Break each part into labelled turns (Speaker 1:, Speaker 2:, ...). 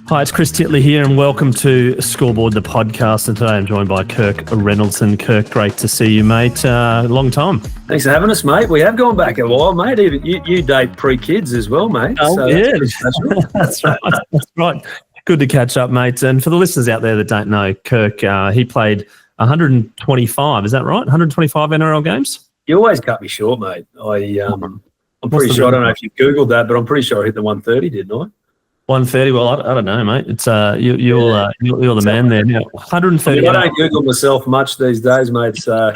Speaker 1: Hi, it's Chris Titley here, and welcome to Scoreboard, the podcast. And today I'm joined by Kirk Reynoldson. Kirk, great to see you, mate. Long time.
Speaker 2: Thanks for having us, mate. We have gone back a while, mate. Even you date pre-kids as well, mate.
Speaker 1: Oh,
Speaker 2: so
Speaker 1: yeah. That's right. That's right. Good to catch up, mate. And for the listeners out there that don't know, Kirk, he played 125, is that right? 125 NRL games?
Speaker 2: You always cut me short, mate. I'm pretty sure, I don't know if you Googled that, but I'm pretty sure I hit the 130, didn't I? 130.
Speaker 1: Well, I don't know, mate. It's you're the man there. Now, 130.
Speaker 2: I don't Google myself much these days, mate. So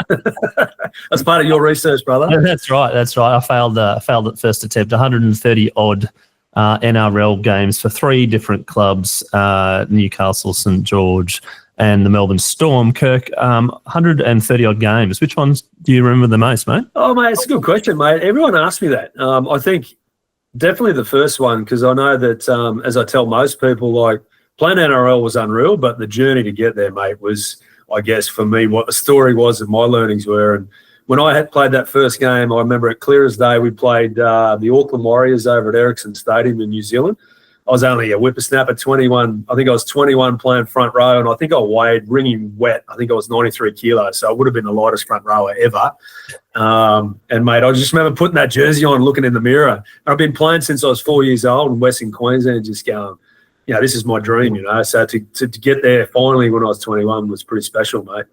Speaker 2: that's part of your research, brother.
Speaker 1: That's right. I failed at first attempt. 130 odd NRL games for three different clubs: Newcastle, St George, and the Melbourne Storm. Kirk, 130 odd games. Which ones do you remember the most, mate?
Speaker 2: Oh, mate, it's a good question, mate. Everyone asks me that. I think definitely the first one, because I know that, as I tell most people, like, playing NRL was unreal, but the journey to get there, mate, was, I guess, for me, what the story was and my learnings were. And when I had played that first game, I remember it clear as day. We played the Auckland Warriors over at Ericsson Stadium in New Zealand. I was only a whippersnapper, 21. I think I was 21 playing front row, and I think I weighed, ringing wet, I think I was 93 kilos, so I would have been the lightest front rower ever. And, mate, I just remember putting that jersey on, looking in the mirror. And I've been playing since I was 4 years old in Western Queensland, just going, this is my dream, So to get there finally when I was 21 was pretty special, mate.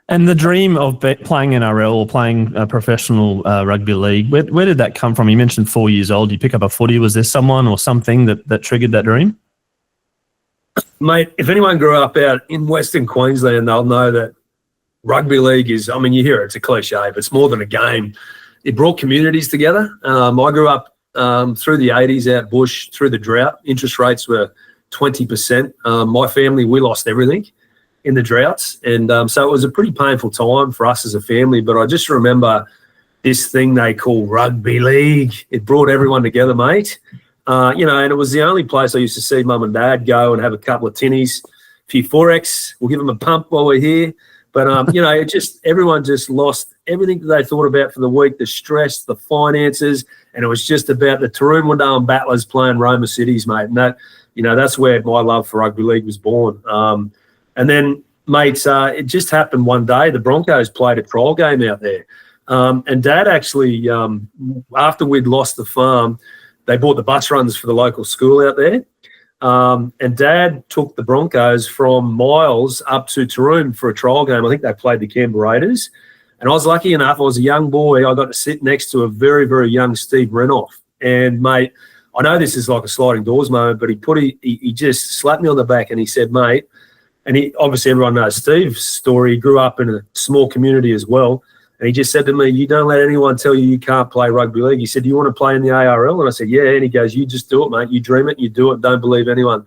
Speaker 1: And the dream of playing NRL or playing a professional rugby league, where did that come from? You mentioned 4 years old. You pick up a footy. Was there someone or something that triggered that dream?
Speaker 2: Mate, if anyone grew up out in Western Queensland, they'll know that rugby league is, I mean, you hear it's a cliche, but it's more than a game. It brought communities together. I grew up through the 80s out bush, through the drought. Interest rates were 20%. My family, we lost everything in the droughts. And so it was a pretty painful time for us as a family. But I just remember this thing they call rugby league. It brought everyone together, mate. And it was the only place I used to see mum and dad go and have a couple of tinnies, a few Forex. We'll give them a pump while we're here. But, everyone just lost everything that they thought about for the week, the stress, the finances. And it was just about the Taroom Battlers playing Roma Cities, mate. And that, that's where my love for rugby league was born. And then, mates, it just happened one day. The Broncos played a trial game out there. And Dad actually, after we'd lost the farm, they bought the bus runs for the local school out there. And Dad took the Broncos from Miles up to Taroom for a trial game. I think they played the Canberra Raiders. And I was lucky enough, I was a young boy, I got to sit next to a very, very young Steve Renouf. And, mate, I know this is like a sliding doors moment, but he just slapped me on the back and he said, mate, and he, obviously everyone knows Steve's story. He grew up in a small community as well. And he just said to me, you don't let anyone tell you can't play rugby league. He said, do you want to play in the ARL? And I said, yeah. And he goes, you just do it, mate. You dream it, you do it. Don't believe anyone.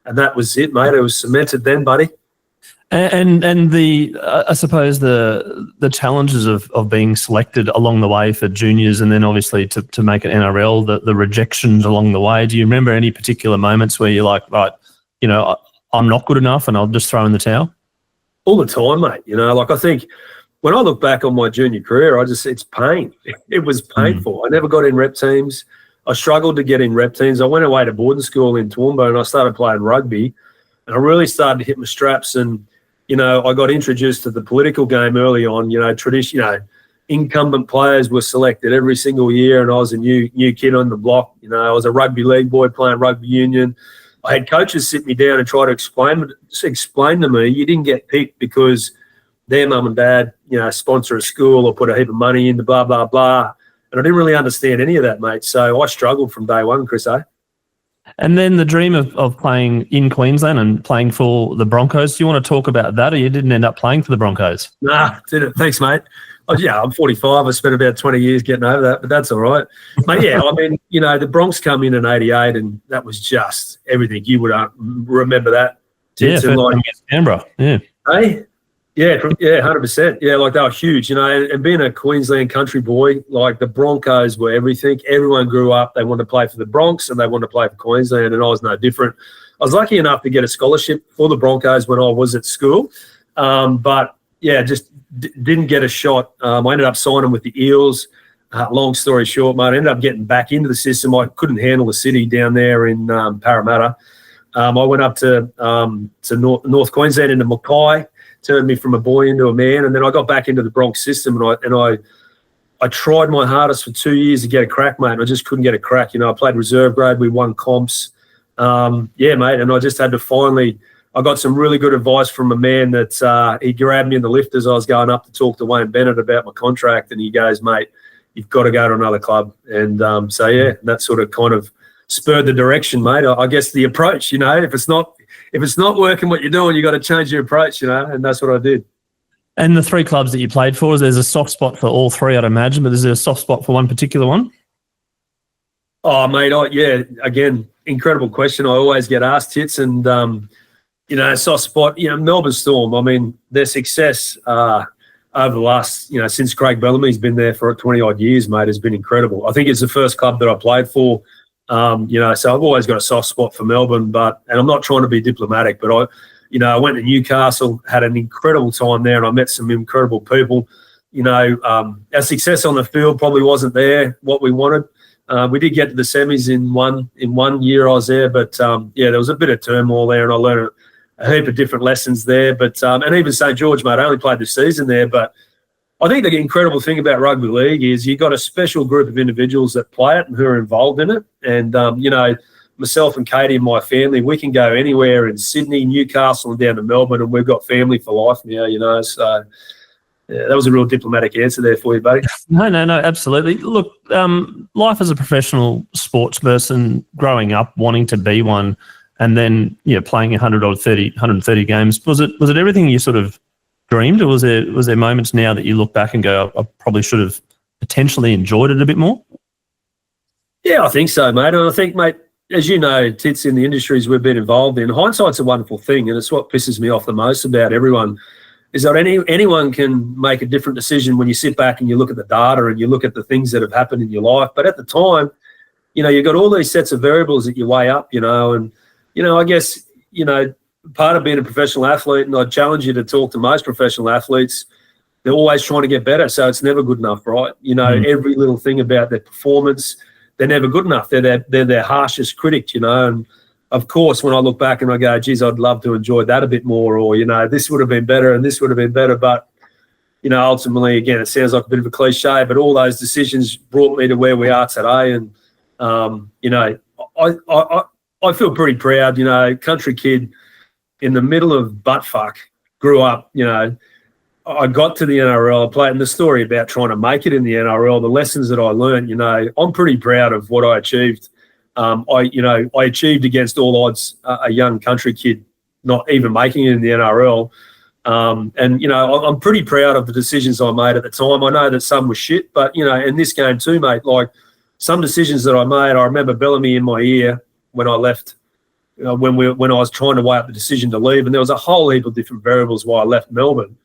Speaker 2: And that was it, mate. It was cemented then, buddy.
Speaker 1: And the I suppose the challenges of being selected along the way for juniors and then obviously to make an NRL, the rejections along the way. Do you remember any particular moments where you're like, right, I'm not good enough and I'll just throw in the towel?
Speaker 2: All the time, mate. I think when I look back on my junior career, it's pain. It was painful. I never got in rep teams. I struggled to get in rep teams. I went away to boarding school in Toowoomba and I started playing rugby and I really started to hit my straps and, I got introduced to the political game early on. Incumbent players were selected every single year and I was a new kid on the block. I was a rugby league boy playing rugby union. I had coaches sit me down and try to explain to me, you didn't get picked because their mum and dad, sponsor a school or put a heap of money into blah, blah, blah. And I didn't really understand any of that, mate. So I struggled from day one, Chris, eh?
Speaker 1: And then the dream of playing in Queensland and playing for the Broncos, do you want to talk about that or you didn't end up playing for the Broncos?
Speaker 2: Nah, didn't. Thanks, mate. I'm 45. I spent about 20 years getting over that, but that's all right. Mate, yeah, I mean, the Bronx come in 88 and that was just everything. You would remember that.
Speaker 1: Yeah, against Canberra. Yeah.
Speaker 2: Hey? Yeah, 100%. Yeah, they were huge, and being a Queensland country boy, the Broncos were everything. Everyone grew up, they wanted to play for the Bronx and they wanted to play for Queensland, and I was no different. I was lucky enough to get a scholarship for the Broncos when I was at school, but, yeah, just didn't get a shot. I ended up signing with the Eels. Long story short, mate, I ended up getting back into the system. I couldn't handle the city down there in Parramatta. I went up to North Queensland into Mackay, turned me from a boy into a man, and then I got back into the Bronx system, and I tried my hardest for 2 years to get a crack, mate, and I just couldn't get a crack. I played reserve grade, we won comps. Mate, and I just had to finally – I got some really good advice from a man that he grabbed me in the lift as I was going up to talk to Wayne Bennett about my contract, and he goes, mate, you've got to go to another club. And that sort of kind of spurred the direction, mate. I guess the approach, if it's not working what you're doing, you got to change your approach, and that's what I did.
Speaker 1: And the 3 clubs that you played for, there's a soft spot for all 3, I'd imagine, but is there a soft spot for one particular one?
Speaker 2: Oh, mate, again, incredible question. I always get asked, Tits, and soft spot, Melbourne Storm. I mean, their success over the last, since Craig Bellamy's been there for 20-odd years, mate, has been incredible. I think it's the first club that I played for, so I've always got a soft spot for Melbourne, and I'm not trying to be diplomatic, but I went to Newcastle, had an incredible time there, and I met some incredible people. Our success on the field probably wasn't there, what we wanted. We did get to the semis in one year I was there, but there was a bit of turmoil there, and I learned a heap of different lessons there. But and even St George, mate, I only played this season there, but I think the incredible thing about rugby league is you've got a special group of individuals that play it and who are involved in it. And myself and Katie and my family, we can go anywhere in Sydney, Newcastle, and down to Melbourne, and we've got family for life now. So. Yeah, that was a real diplomatic answer there for you, buddy.
Speaker 1: No, absolutely. Look, life as a professional sports person, growing up, wanting to be one, and then playing 130 games, was it everything you sort of dreamed, or was there moments now that you look back and go, I probably should have potentially enjoyed it a bit more?
Speaker 2: Yeah, I think so, mate. And I think, mate, as you know, Tits, in the industries we've been involved in, hindsight's a wonderful thing, and it's what pisses me off the most about everyone. Is that anyone can make a different decision when you sit back and you look at the data and you look at the things that have happened in your life. But at the time, you've got all these sets of variables that you weigh up, and, I guess, part of being a professional athlete, and I'd challenge you to talk to most professional athletes, they're always trying to get better. So it's never good enough, right? Every little thing about their performance, they're never good enough. They're their harshest critic, and of course, when I look back and I go, geez, I'd love to enjoy that a bit more, or, this would have been better and this would have been better. But, ultimately, again, it sounds like a bit of a cliche, but all those decisions brought me to where we are today. And, I feel pretty proud, country kid in the middle of buttfuck, grew up, I got to the NRL, I played in the story about trying to make it in the NRL, the lessons that I learned, I'm pretty proud of what I achieved. I achieved against all odds a young country kid not even making it in the NRL. I'm pretty proud of the decisions I made at the time. I know that some were shit, but, in this game too, mate, like some decisions that I made, I remember Bellamy in my ear when I left, when I was trying to weigh up the decision to leave, and there was a whole heap of different variables why I left Melbourne.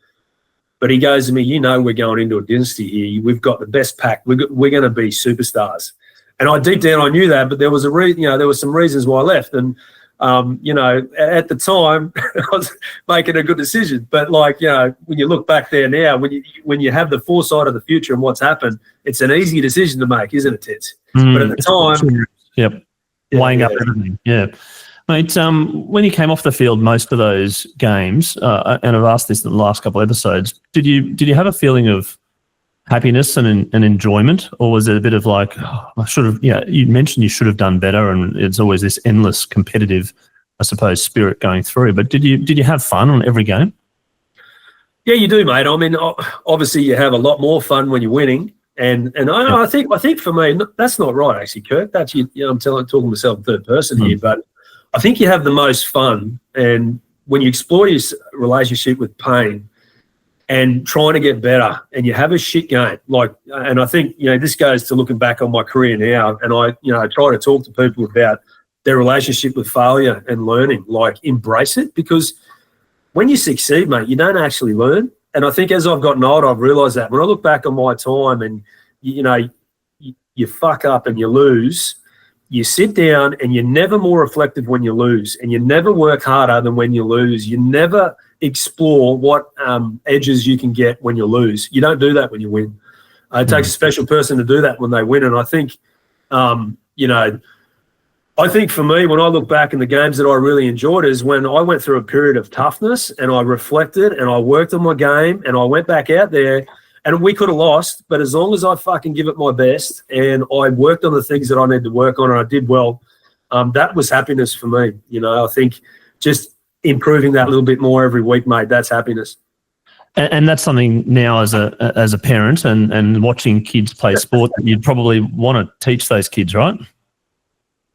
Speaker 2: But he goes to me, we're going into a dynasty here. We've got the best pack. We're going to be superstars. And deep down, I knew that, but there was there were some reasons why I left. And, at the time, I was making a good decision. But when you look back there now, when you have the foresight of the future and what's happened, it's an easy decision to make, isn't it, Tits? But at the time,
Speaker 1: weighing up everything. Yeah, mate. When you came off the field, most of those games, and I've asked this in the last couple of episodes, did you have a feeling of happiness and enjoyment, or was it a bit of like, I should have, you mentioned you should have done better, and it's always this endless competitive, I suppose, spirit going through, but did you have fun on every game?
Speaker 2: Yeah, you do, mate. I mean, obviously you have a lot more fun when you're winning, and I think for me, that's not right, actually, Kirk. That's, I'm talking to myself in third person here, but I think you have the most fun, and when you explore your relationship with pain, and trying to get better, and you have a shit game. And I think, this goes to looking back on my career now, and I try to talk to people about their relationship with failure and learning, embrace it, because when you succeed, mate, you don't actually learn. And I think as I've gotten older, I've realised that. When I look back on my time and, you fuck up and you lose, you sit down and you're never more reflective when you lose, and you never work harder than when you lose. You never explore what edges you can get when you lose. You don't do that when you win. It takes a special person to do that when they win. And I think, I think for me, when I look back in the games that I really enjoyed is when I went through a period of toughness and I reflected and I worked on my game and I went back out there and we could have lost, but as long as I fucking give it my best and I worked on the things that I need to work on and I did well, that was happiness for me. You know, I think just improving that a little bit more every week, mate, that's happiness.
Speaker 1: And that's something now as a parent and watching kids play sport that you'd probably want to teach those kids, right?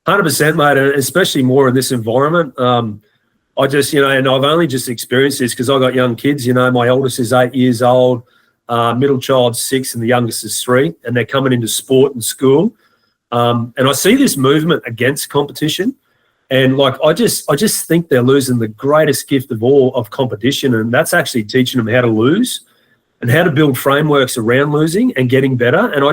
Speaker 2: 100%, mate, and especially more in this environment. I just, you know, and I've only just experienced this because I got young kids. You know, my oldest is 8 years old, middle child's 6, and the youngest is 3, and they're coming into sport and school. And I see this movement against competition, and like I just think they're losing the greatest gift of all of competition, and that's actually teaching them how to lose and how to build frameworks around losing and getting better. And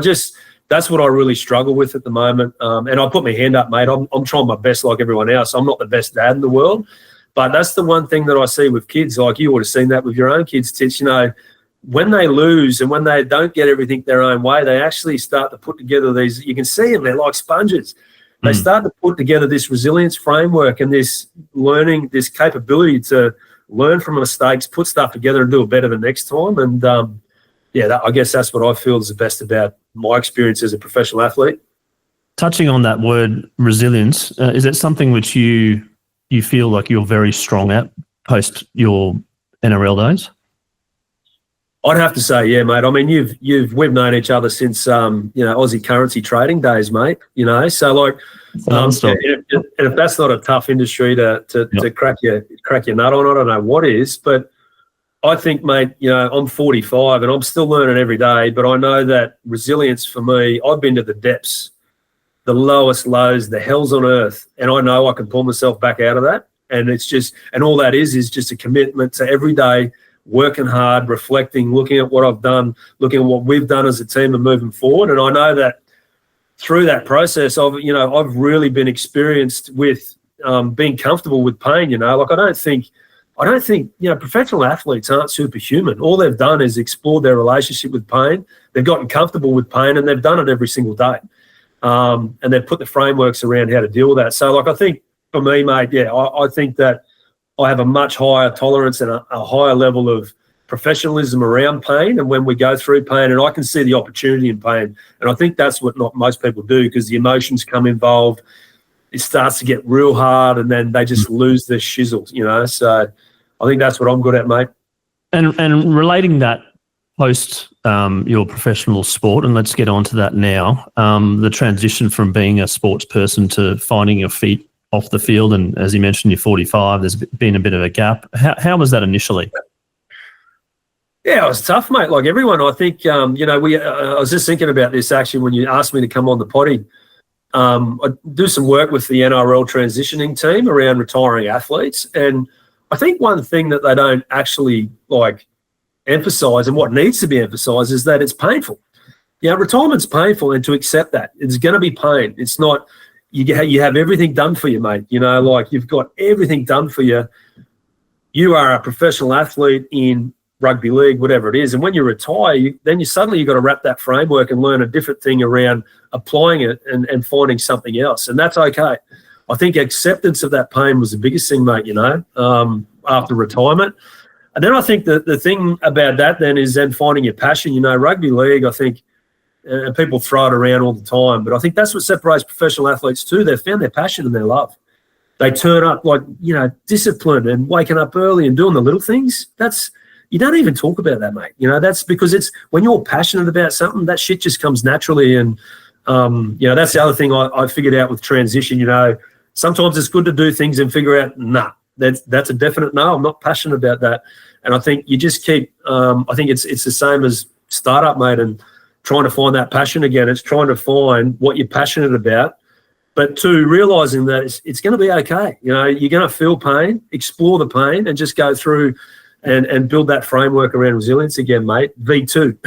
Speaker 2: that's what I really struggle with at the moment. And I put my hand up, mate. I'm trying my best like everyone else. I'm not the best dad in the world, but that's the one thing that I see with kids. Like you would have seen that with your own kids, Tits. You know, when they lose and when they don't get everything their own way, they actually start to put together these, you can see them, they're like sponges. They start to put together this resilience framework and this learning, this capability to learn from mistakes, put stuff together and do it better the next time. And I guess that's what I feel is the best about my experience as a professional athlete.
Speaker 1: Touching on that word resilience, is it something which you feel like you're very strong at post your NRL days?
Speaker 2: I'd have to say, yeah, mate. I mean, we've known each other since Aussie currency trading days, mate. You know, so like, and if that's not a tough industry to crack your nut on, I don't know what is. But I think, mate, you know, I'm 45 and I'm still learning every day. But I know that resilience for me, I've been to the depths, the lowest lows, the hells on earth, and I know I can pull myself back out of that. And it's just, and all that is just a commitment to every day. Working hard, reflecting, looking at what I've done, looking at what we've done as a team and moving forward. And I know that through that process, I've really been experienced with being comfortable with pain. You know, like I don't think, professional athletes aren't superhuman. All they've done is explored their relationship with pain. They've gotten comfortable with pain and they've done it every single day. And they've put the frameworks around how to deal with that. So like, I think for me, mate, I think that I have a much higher tolerance and a higher level of professionalism around pain and when we go through pain, and I can see the opportunity in pain. And I think that's what not most people do because the emotions come involved. It starts to get real hard and then they just lose their shizzle, you know. So I think that's what I'm good at, mate.
Speaker 1: And relating that post your professional sport, and let's get on to that now, the transition from being a sports person to finding your feet off the field, and as you mentioned, you're 45. There's been a bit of a gap. How was that initially? Yeah,
Speaker 2: it was tough, mate. Like everyone, I think. I was just thinking about this actually when you asked me to come on the potty. I do some work with the NRL transitioning team around retiring athletes, and I think one thing that they don't actually like emphasise and what needs to be emphasised is that it's painful. Yeah, retirement's painful, and to accept that it's going to be pain. It's not. You have everything done for you, mate. You know, like you've got everything done for you. You are a professional athlete in rugby league, whatever it is. And when you retire, then you've got to wrap that framework and learn a different thing around applying it and finding something else. And that's okay. I think acceptance of that pain was the biggest thing, mate, you know, after retirement. And then I think the thing about that then is then finding your passion. You know, rugby league, I think, and people throw it around all the time, but I think that's what separates professional athletes too. They've found their passion and their love. They turn up like, you know, disciplined and waking up early and doing the little things. You don't even talk about that, mate. You know, that's because it's when you're passionate about something, that shit just comes naturally. And, that's the other thing I figured out with transition. You know, sometimes it's good to do things and figure out, that's a definite no, I'm not passionate about that. And I think you just keep, I think it's the same as startup, mate, and trying to find that passion again. It's trying to find what you're passionate about, but two, realising that it's going to be okay. You know, you're going to feel pain, explore the pain, and just go through and build that framework around resilience again, mate. V2.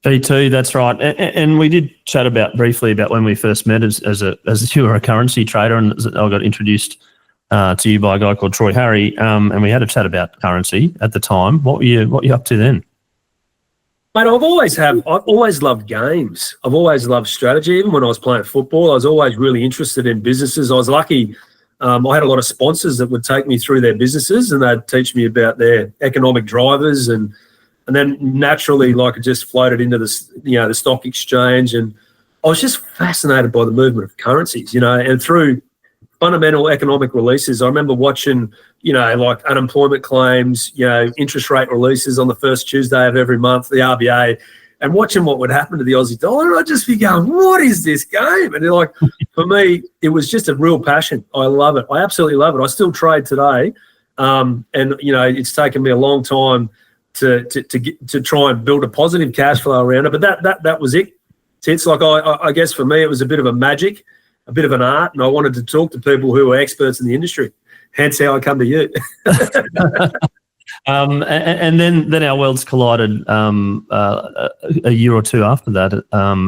Speaker 1: V2, that's right. And we did chat briefly about when we first met as you were a currency trader, and I got introduced to you by a guy called Troy Harry, and we had a chat about currency at the time. What were you up to then?
Speaker 2: Mate, I've always loved games. I've always loved strategy. Even when I was playing football, I was always really interested in businesses. I was lucky. I had a lot of sponsors that would take me through their businesses, and they'd teach me about their economic drivers, and then naturally, like, it just floated into the stock exchange, and I was just fascinated by the movement of currencies, and through fundamental economic releases. I remember watching, like unemployment claims, interest rate releases on the first Tuesday of every month, the RBA, and watching what would happen to the Aussie dollar. And I'd just be going, what is this game? And like, for me, it was just a real passion. I love it. I absolutely love it. I still trade today. And, it's taken me a long time to try and build a positive cash flow around it. But that was it. It's like, I guess for me, it was a bit of a magic, a bit of an art, and I wanted to talk to people who were experts in the industry. Hence how I come to you.
Speaker 1: And then our worlds collided a year or two after that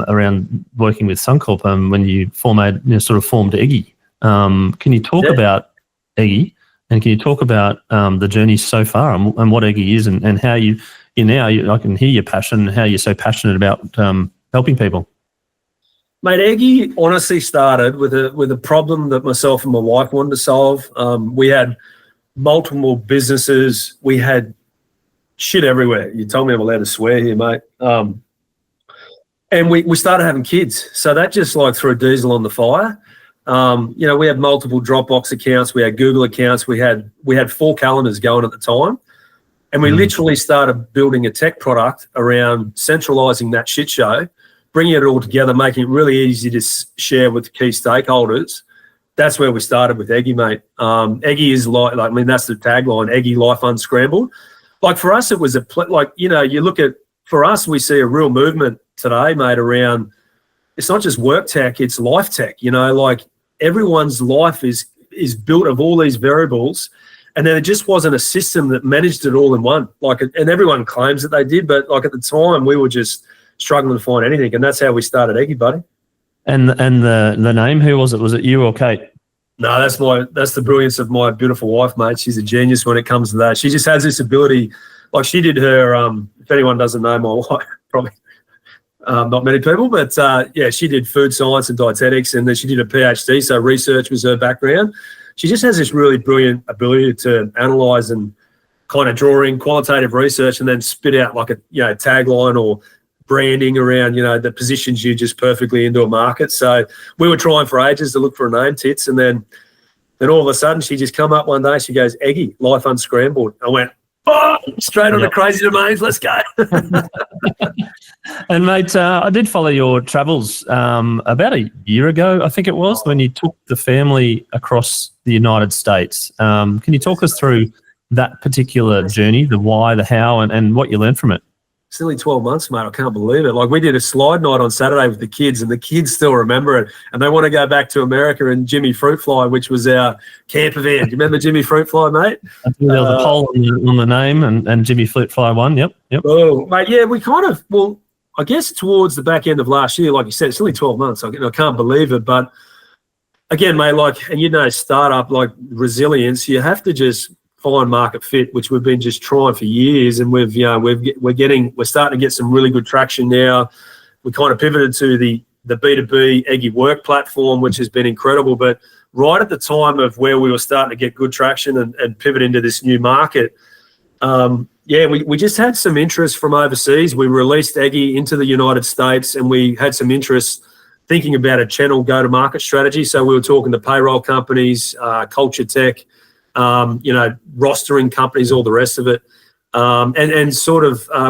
Speaker 1: around working with Suncorp when you formed Eggy. Can you talk about Eggy, and can you talk about the journey so far and what Eggy is and how I can hear your passion, how you're so passionate about helping people.
Speaker 2: Mate, Eggy honestly started with a problem that myself and my wife wanted to solve. We had multiple businesses. We had shit everywhere. You told me I'm allowed to swear here, mate. And we started having kids. So that just like threw diesel on the fire. We had multiple Dropbox accounts. We had Google accounts. We had 4 calendars going at the time. And we literally started building a tech product around centralizing that shit show, bringing it all together, making it really easy to share with key stakeholders. That's where we started with Eggy, mate. Eggy is that's the tagline, Eggy Life Unscrambled. Like for us, it was you look at, for us, we see a real movement today, mate, around, it's not just work tech, it's life tech, like everyone's life is built of all these variables. And then it just wasn't a system that managed it all in one. And everyone claims that they did, but like at the time we were just struggling to find anything, and that's how we started Eggy, buddy.
Speaker 1: And the name, who was it? Was it you or Kate?
Speaker 2: No, that's the brilliance of my beautiful wife, mate. She's a genius when it comes to that. She just has this ability. Like she did her. If anyone doesn't know my wife, probably not many people, but she did food science and dietetics, and then she did a PhD. So research was her background. She just has this really brilliant ability to analyze and kind of draw in qualitative research and then spit out like a tagline or branding around the positions you just perfectly into a market. So we were trying for ages to look for a name, Tits, and then all of a sudden she just come up one day. She goes, Eggy, Life Unscrambled. I went, straight on the crazy domains. Let's go.
Speaker 1: And mate, I did follow your travels about a year ago, I think it was, when you took the family across the United States. Can you talk us through that particular journey, the why, the how, and what you learned from it?
Speaker 2: It's nearly 12 months, mate. I can't believe it. Like we did a slide night on Saturday with the kids, and the kids still remember it. And they want to go back to America and Jimmy Fruit Fly, which was our camper van. Do you remember Jimmy Fruit Fly, mate?
Speaker 1: I think there was a poll on the name, and Jimmy Fruit Fly won. Yep.
Speaker 2: Oh, mate, yeah, we I guess towards the back end of last year, like you said, it's only 12 months. I can't believe it. But again, mate, startup, like resilience, you have to just find market fit, which we've been just trying for years, and we're starting to get some really good traction now. We kind of pivoted to the B2B Eggy Work platform, which has been incredible. But right at the time of where we were starting to get good traction and pivot into this new market, we just had some interest from overseas. We released Eggy into the United States, and we had some interest thinking about a channel go-to-market strategy. So we were talking to payroll companies, culture tech, rostering companies, all the rest of it.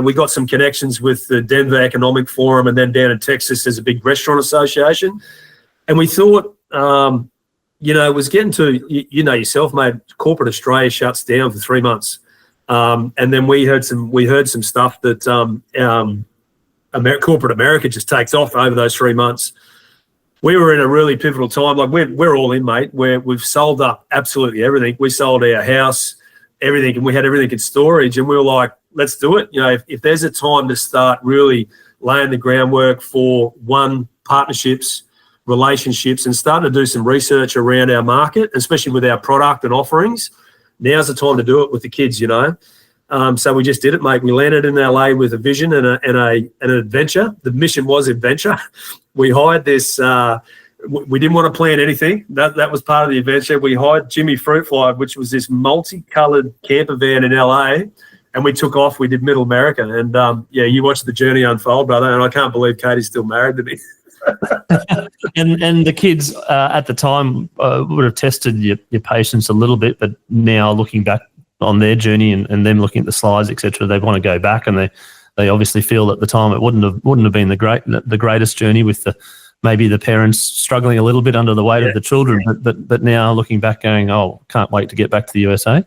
Speaker 2: We got some connections with the Denver Economic Forum, and then down in Texas there's a big restaurant association. And we thought, it was getting to, yourself, mate, corporate Australia shuts down for 3 months. And then we heard some stuff that corporate America just takes off over those 3 months. We were in a really pivotal time. Like we're all in, mate. We've sold up absolutely everything. We sold our house, everything, and we had everything in storage. And we were like, let's do it. If there's a time to start really laying the groundwork for partnerships, relationships, and starting to do some research around our market, especially with our product and offerings, now's the time to do it with the kids. So we just did it, mate. We landed in LA with a vision and an adventure. The mission was adventure. We hired this. We didn't want to plan anything. That was part of the adventure. We hired Jimmy Fruit Fly, which was this multicolored camper van in LA, and we took off. We did Middle America, and you watched the journey unfold, brother. And I can't believe Katie's still married to me.
Speaker 1: and the kids at the time would have tested your patience a little bit, but now looking back on their journey and them looking at the slides, etc., they want to go back, and they obviously feel at the time it wouldn't have been the greatest journey with maybe the parents struggling a little bit under the weight of the children, but now looking back, going, oh, can't wait to get back to the USA.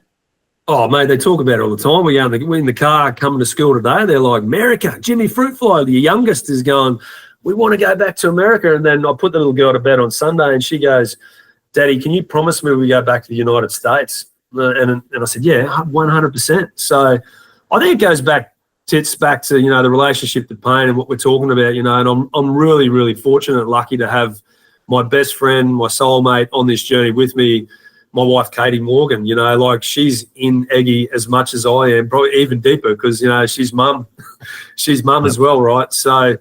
Speaker 2: Oh, mate, they talk about it all the time. We're in the car coming to school today. They're like, America, Jimmy Fruit Fly, the youngest, is going, we want to go back to America. And then I put the little girl to bed on Sunday, and she goes, Daddy, can you promise me we go back to the United States? And I said, yeah, 100%. So I think it goes back to, the relationship to pain and what we're talking about, and I'm really, really fortunate and lucky to have my best friend, my soulmate on this journey with me, my wife, Katie Morgan. She's in Eggy as much as I am, probably even deeper because, she's mum. She's mum as well, right? So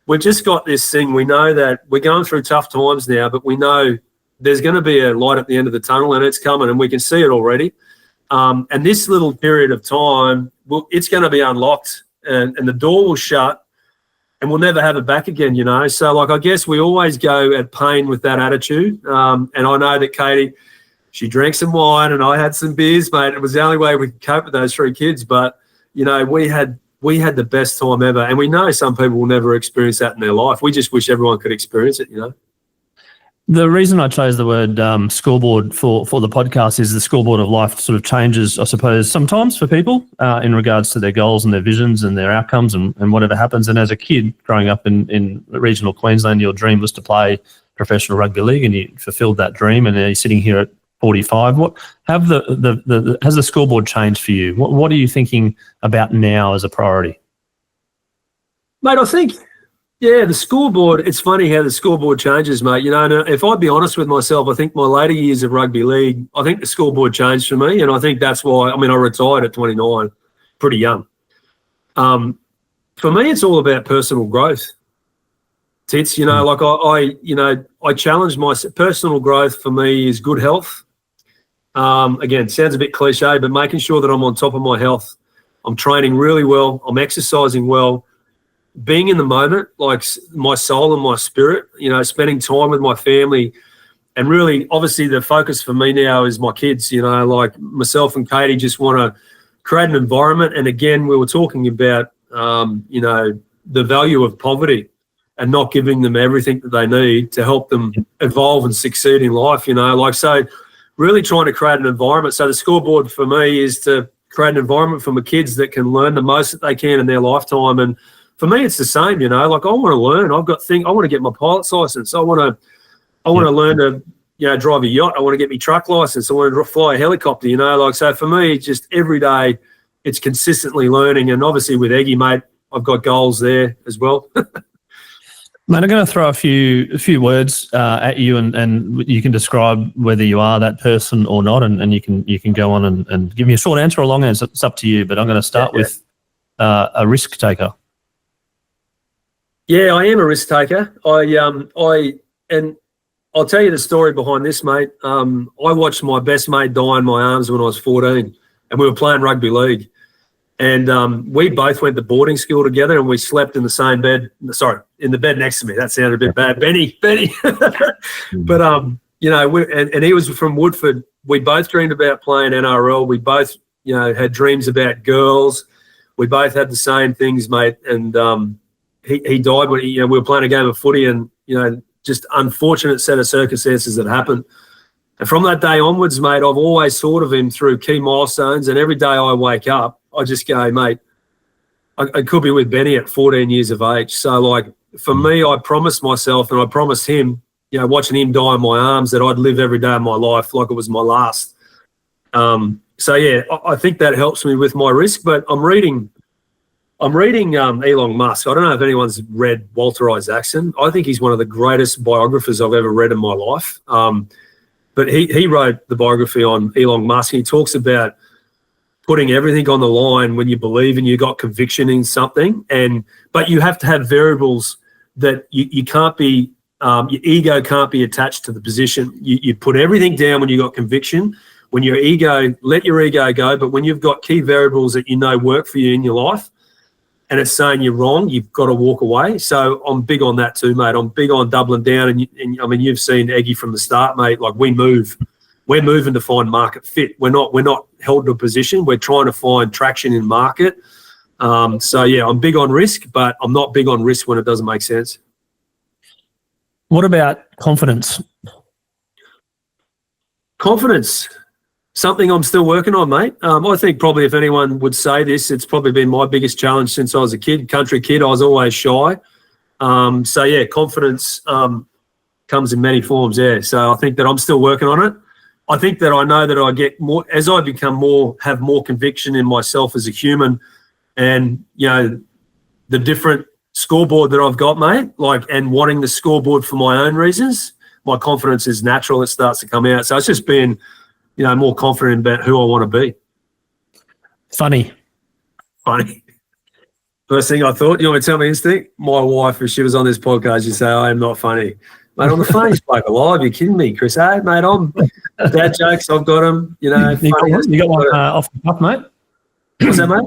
Speaker 2: we've just got this thing. We know that we're going through tough times now, but we know there's going to be a light at the end of the tunnel, and it's coming, and we can see it already. And this little period of time, it's going to be unlocked, and the door will shut, and we'll never have it back again, So, I guess we always go at pain with that attitude. And I know that Katie, she drank some wine, and I had some beers, mate. It was the only way we could cope with those three kids. But, we had the best time ever, and we know some people will never experience that in their life. We just wish everyone could experience it,
Speaker 1: The reason I chose the word scoreboard for the podcast is the scoreboard of life sort of changes, I suppose, sometimes for people in regards to their goals and their visions and their outcomes and whatever happens. And as a kid growing up in regional Queensland, your dream was to play professional rugby league, and you fulfilled that dream. And you're sitting here at 45. What has the scoreboard changed for you? What are you thinking about now as a priority?
Speaker 2: Mate, I think. Yeah, the scoreboard, it's funny how the scoreboard changes, mate. And if I'd be honest with myself, I think my later years of rugby league, I think the scoreboard changed for me, and I think that's why, I retired at 29, pretty young. For me, it's all about personal growth. Tits, I challenge myself. Personal growth for me is good health. Again, sounds a bit cliche, but making sure that I'm on top of my health. I'm training really well. I'm exercising well. Being in the moment, like my soul and my spirit, spending time with my family, and really, obviously, the focus for me now is my kids. Like myself and Katie just want to create an environment. And again, we were talking about, the value of poverty and not giving them everything that they need to help them evolve and succeed in life. So really trying to create an environment. So the scoreboard for me is to create an environment for my kids that can learn the most that they can in their lifetime. And for me, it's the same, I want to learn. I want to get my pilot's license. I want to learn to, drive a yacht. I want to get my truck license. I want to fly a helicopter, So for me, just every day, it's consistently learning. And obviously with Eggy, mate, I've got goals there as well.
Speaker 1: Mate, I'm going to throw a few words at you, and you can describe whether you are that person or not, and you can go on and give me a short answer or a long answer. It's up to you. But I'm going to start with a risk taker.
Speaker 2: Yeah, I am a risk taker. And I'll tell you the story behind this, mate. I watched my best mate die in my arms when I was 14, and we were playing rugby league. And we both went to boarding school together, and we slept in the same bed. Sorry, in the bed next to me. That sounded a bit bad, Benny. But and he was from Woodford. We both dreamed about playing NRL. We both, had dreams about girls. We both had the same things, mate. And he died when we were playing a game of footy, and just unfortunate set of circumstances that happened. And from that day onwards, mate, I've always thought of him through key milestones. And every day I wake up, I just go, mate, I could be with Benny at 14 years of age. So, for me, I promised myself, and I promised him, watching him die in my arms, that I'd live every day of my life like it was my last. I think that helps me with my risk. But I'm reading Elon Musk. I don't know if anyone's read Walter Isaacson. I think he's one of the greatest biographers I've ever read in my life. But he wrote the biography on Elon Musk. He talks about putting everything on the line when you believe and you got conviction in something. But you have to have variables that you can't be, your ego can't be attached to the position. You put everything down when you got conviction. When your ego, let your ego go. But when you've got key variables that you know work for you in your life, and it's saying you're wrong, you've got to walk away. So I'm big on that too, mate. I'm big on doubling down. And I mean, you've seen Eggy from the start, mate. Like we're moving to find market fit. We're not held to a position. We're trying to find traction in market. So yeah, I'm big on risk, but I'm not big on risk when it doesn't make sense.
Speaker 1: What about confidence?
Speaker 2: Confidence. Something I'm still working on, mate. I think probably if anyone would say this, it's probably been my biggest challenge since I was a kid, country kid. I was always shy. So, yeah, confidence comes in many forms, yeah. So I think that I'm still working on it. I think that I know that I get more, as I become more, have more conviction in myself as a human and, you know, the different scoreboard that I've got, mate, and wanting the scoreboard for my own reasons, my confidence is natural. It starts to come out. So it's just been, you know, more confident about who I want to be.
Speaker 1: Funny.
Speaker 2: First thing I thought, you want me to tell me instinct? My wife, if she was on this podcast, she'd say, I am not funny. Mate, I'm the funniest bloke alive. You're kidding me, Chris? Hey, mate, I'm dad jokes. I've got them. You know,
Speaker 1: you got one off the cuff, mate?
Speaker 2: What's that, mate?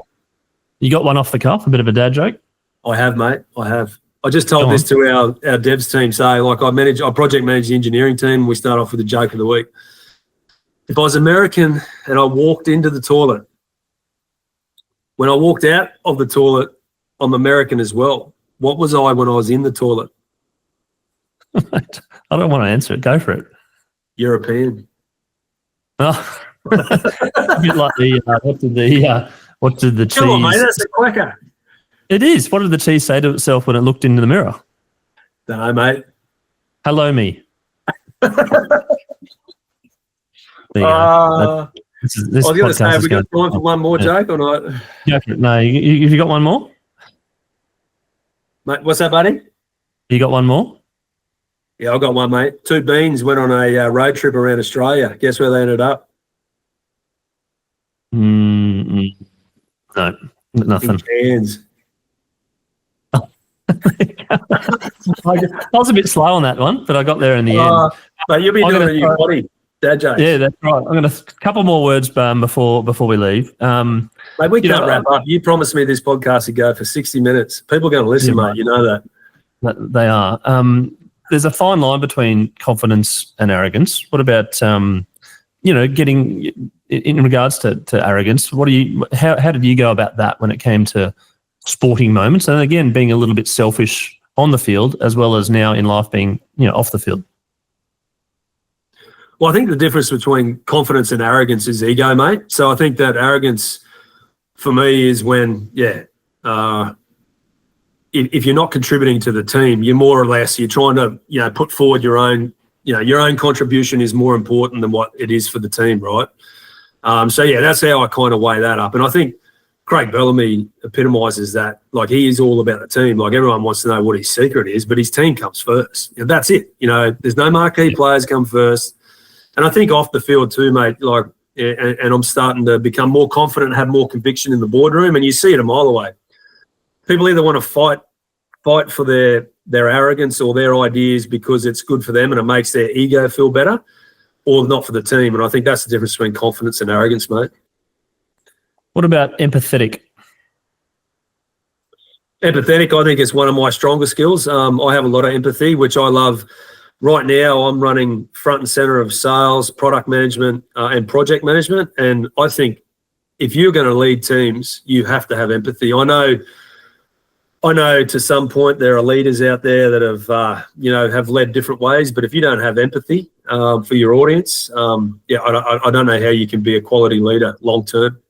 Speaker 1: You got one off the cuff, a bit of a dad joke?
Speaker 2: I have, mate. I have. I just told this to our devs team. So, like, I project manage the engineering team. We start off with the joke of the week. If I was American and I walked into the toilet, when I walked out of the toilet, I'm American as well. What was I when I was in the toilet?
Speaker 1: I don't want to answer it. Go for it.
Speaker 2: European.
Speaker 1: Oh. A bit like what did the cheese?
Speaker 2: Come on, mate, that's a quacker.
Speaker 1: It is. What did the cheese say to itself when it looked into the mirror?
Speaker 2: Don't know, mate.
Speaker 1: Hello, me. There you go. This
Speaker 2: I was going to say, have we got time for one more joke or not?
Speaker 1: Go for it. No, you got one more?
Speaker 2: Mate, what's that, buddy?
Speaker 1: You got one more?
Speaker 2: Yeah, I got one, mate. Two beans went on a road trip around Australia. Guess where they ended up?
Speaker 1: No, nothing.
Speaker 2: In Cairns.
Speaker 1: I was a bit slow on that one, but I got there in the end.
Speaker 2: But you'll be doing a new body. Dad jokes.
Speaker 1: Yeah, that's right. I'm going to a couple more words before we leave.
Speaker 2: Mate, we can't wrap up. You promised me this podcast would go for 60 minutes. People are going to listen, mate. You know that.
Speaker 1: They are. There's a fine line between confidence and arrogance. What about, getting in regards to arrogance? How did you go about that when it came to sporting moments? And again, being a little bit selfish on the field as well as now in life being, off the field.
Speaker 2: Well, I think the difference between confidence and arrogance is ego, mate. So I think that arrogance for me is when, if you're not contributing to the team, you're more or less, you're trying to, put forward your own contribution is more important than what it is for the team, right? That's how I kind of weigh that up. And I think Craig Bellamy epitomises that. Like, he is all about the team. Like, everyone wants to know what his secret is, but his team comes first. That's it. There's no marquee players come first. And I think off the field too, mate, and I'm starting to become more confident and have more conviction in the boardroom, and you see it a mile away. People either want to fight for their arrogance or their ideas because it's good for them and it makes their ego feel better, or not for the team. And I think that's the difference between confidence and arrogance, mate.
Speaker 1: What about empathetic?
Speaker 2: Empathetic, I think, is one of my stronger skills. I have a lot of empathy, which I love. Right now, I'm running front and center of sales, product management, and project management. And I think if you're going to lead teams, you have to have empathy. I know to some point there are leaders out there that have led different ways. But if you don't have empathy for your audience, I don't know how you can be a quality leader long term.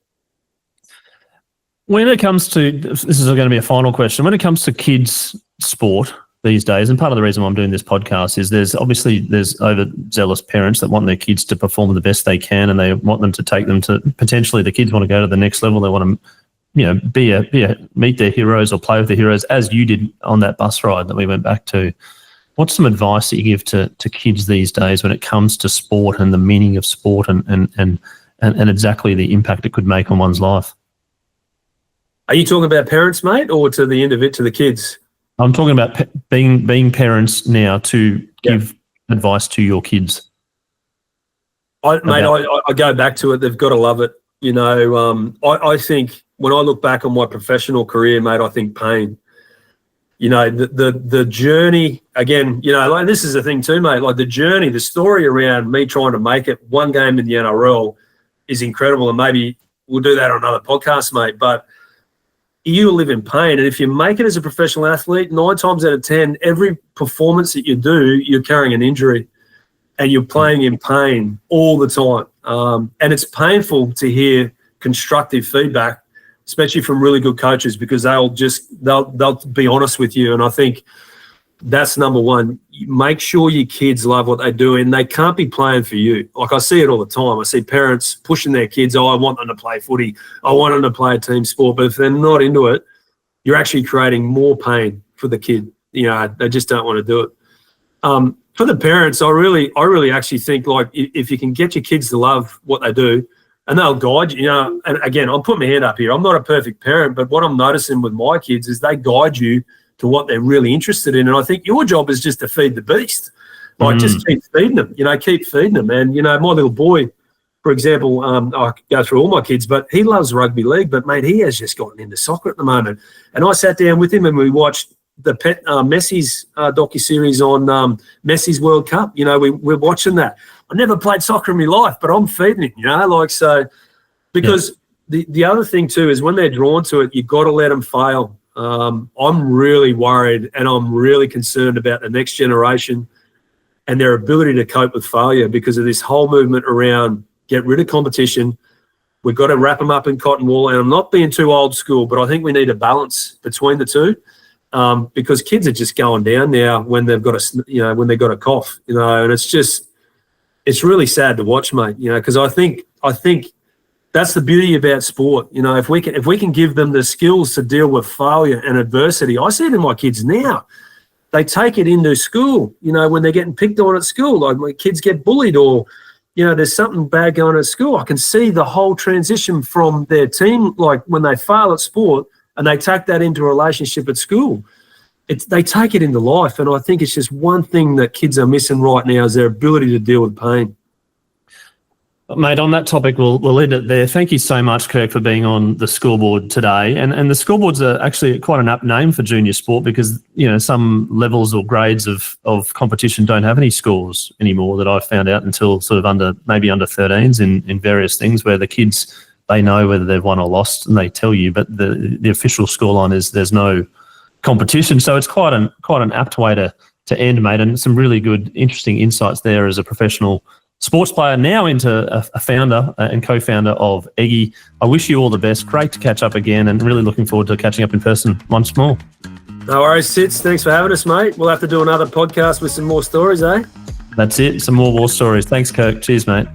Speaker 1: When it comes to, this is going to be a final question, when it comes to kids' sport these days, and part of the reason why I'm doing this podcast is there's overzealous parents that want their kids to perform the best they can, and they want them to take them to, potentially the kids want to go to the next level. They want to, meet their heroes or play with their heroes, as you did on that bus ride that we went back to. What's some advice that you give to kids these days when it comes to sport and the meaning of sport and and exactly the impact it could make on one's life.
Speaker 2: Are you talking about parents, mate, or to the kids?
Speaker 1: I'm talking about being parents now to give advice to your kids.
Speaker 2: I go back to it. They've got to love it. You know, I think when I look back on my professional career, mate, I think pain. You know, the journey, again, you know, like this is the thing too, mate, like the journey, the story around me trying to make it one game in the NRL is incredible. And maybe we'll do that on another podcast, mate. But you live in pain. And if you make it as a professional athlete, 9 times out of 10, every performance that you do, you're carrying an injury and you're playing in pain all the time. And it's painful to hear constructive feedback, especially from really good coaches, because they'll be honest with you. And I think that's number one. Make sure your kids love what they do, and they can't be playing for you. Like I see it all the time. I see parents pushing their kids, I want them to play footy. I want them to play a team sport. But if they're not into it, you're actually creating more pain for the kid. You know, they just don't want to do it. For the parents, I really actually think, like, if you can get your kids to love what they do, and they'll guide you, you know, and again, I'll put my hand up here. I'm not a perfect parent, but what I'm noticing with my kids is they guide you to what they're really interested in. And I think your job is just to feed the beast. Like, just keep feeding them, you know, keep feeding them. And, you know, my little boy, for example, I go through all my kids, but he loves rugby league, but, mate, he has just gotten into soccer at the moment. And I sat down with him and we watched the Messi's docuseries on Messi's World Cup. You know, we're watching that. I never played soccer in my life, but I'm feeding him, you know, like, so, because the other thing too is when they're drawn to it, you've got to let them fail. I'm really worried and I'm really concerned about the next generation and their ability to cope with failure because of this whole movement around get rid of competition. We've got to wrap them up in cotton wool. And I'm not being too old school, but I think we need a balance between the two. Because kids are just going down now when they've got a cough, you know, and it's really sad to watch, mate, you know, because I think that's the beauty about sport. You know, if we can give them the skills to deal with failure and adversity, I see it in my kids now. They take it into school, you know, when they're getting picked on at school, like my kids get bullied or, you know, there's something bad going on at school. I can see the whole transition from their team, like when they fail at sport, and they take that into a relationship at school. They take it into life, and I think it's just one thing that kids are missing right now is their ability to deal with pain.
Speaker 1: Mate, on that topic, we'll end it there. Thank you so much, Kirk, for being on the Scoreboard today. And the Scoreboard's actually quite an apt name for junior sport because, you know, some levels or grades of competition don't have any scores anymore that I've found out until sort of maybe under 13s in various things where the kids, they know whether they've won or lost and they tell you, but the official scoreline is there's no competition. So it's quite an apt way to end, mate, and some really good, interesting insights there as a professional sports player, now into a founder and co-founder of Eggy. I wish you all the best. Great to catch up again and really looking forward to catching up in person once more.
Speaker 2: No worries, Sits. Thanks for having us, mate. We'll have to do another podcast with some more stories, eh?
Speaker 1: That's it. Some more war stories. Thanks, Kirk. Cheers, mate.